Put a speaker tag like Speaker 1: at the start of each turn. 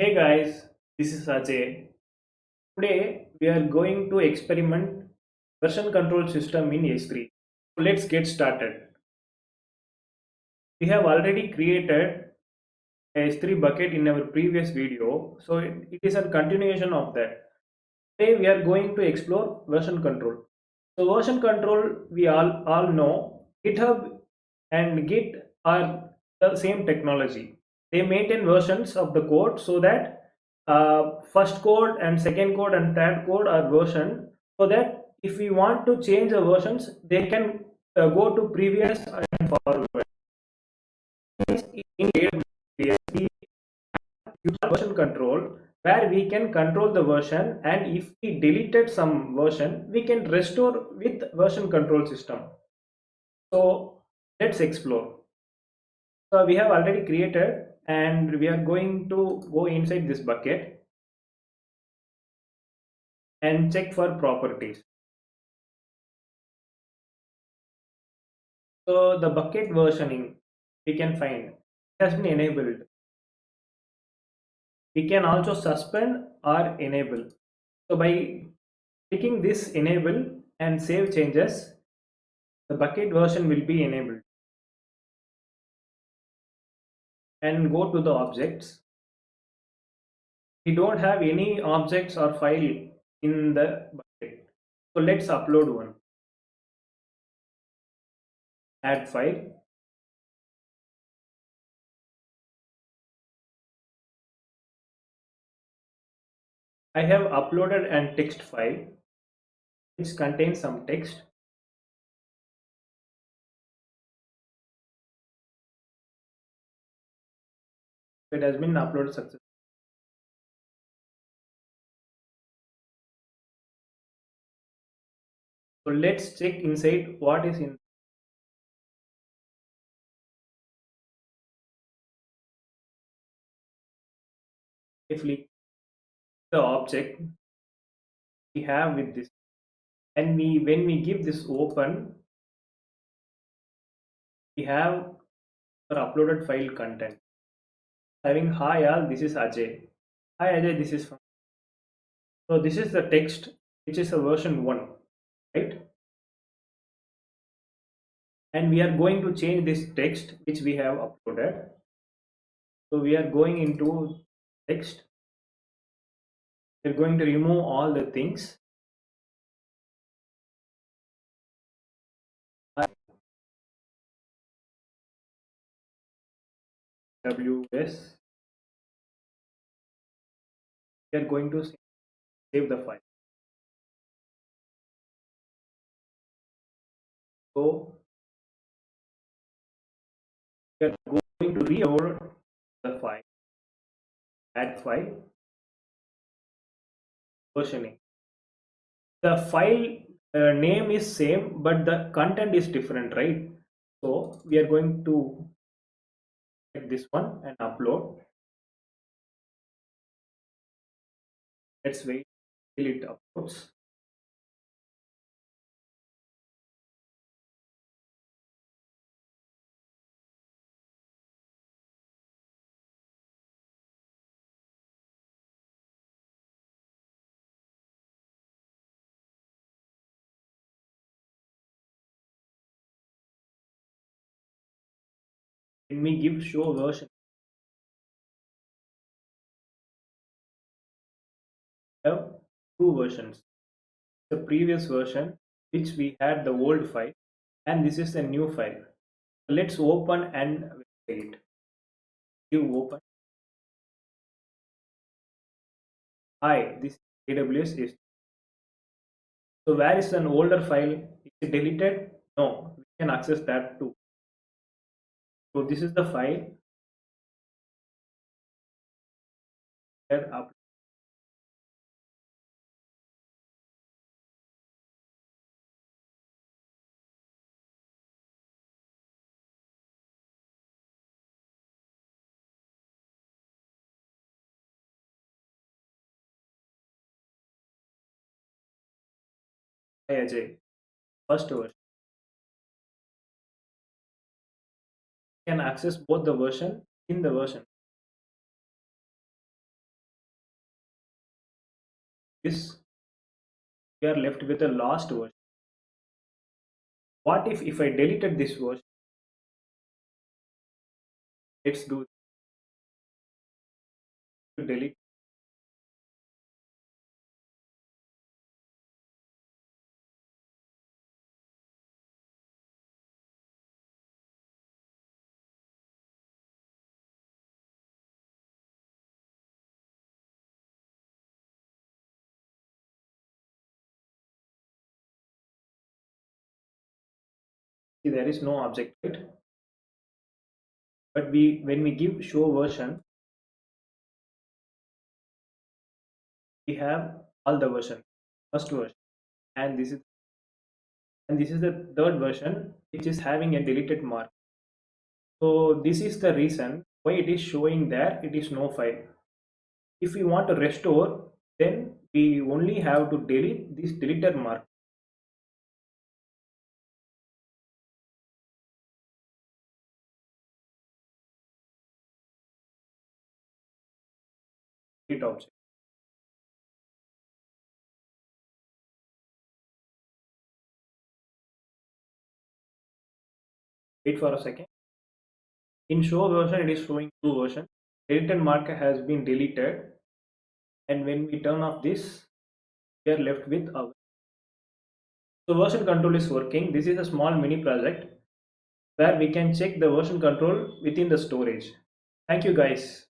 Speaker 1: Hey guys, this is Ajay. Today we are going to experiment version control system in S3. So let's get started. We have already created a S3 bucket in our previous video, so it is a continuation of that. Today we are going to explore version control. So version control we all know GitHub and Git are the same technology. They maintain versions of the code so that first code and second code and third code are versioned so that if we want to change the versions, they can go to previous and forward. In AWS, we use version control where we can control the version, and if we deleted some version, we can restore with version control system. So let's explore. So we have already created and we are going to go inside this bucket and check for properties. So the bucket versioning we can find has been enabled. We can also suspend or enable. So by clicking this enable and save changes, the bucket version will be enabled. And go to the objects. We don't have any objects or file in the bucket. So let's upload one. Add file. I have uploaded an text file which contains some text. It has been uploaded successfully. So let's check inside what is in. If we the object we have with this, and we when we give this open, we have our uploaded file content having hi all, this is Ajay. Hi Ajay, this is from. So this is the text which is a version 1, right? And we are going to change this text which we have uploaded. So we are going into text. We're going to remove all the things. AWS. We are going to save the file. So we are going to reload the file, add file, versioning. The file name is same, but the content is different, right? So we are going to take this one and upload. Let's wait till it uploads. When we give show version, we have two versions. The previous version, which we had the old file, and this is the new file. Let's open and wait. Give open. Hi, this AWS is. So where is an older file? Is it deleted? No, we can access that too. So this is the file where up. Hi Ajay, first version. You can access both the version in the version. this, we are left with a last version. What if I deleted this version? Let's do delete. See, there is no object, right? But we when we give show version, we have all the version, first version, and this is the third version which is having a deleted mark. So this is the reason why it is showing there it is no file. If we want to restore, then we only have to delete this deleted mark. Delete object. Wait for a second. In show version, it is showing two versions. Deleted marker has been deleted, and when we turn off this, we are left with our. So version control is working. This is a small mini project where we can check the version control within the storage. Thank you guys.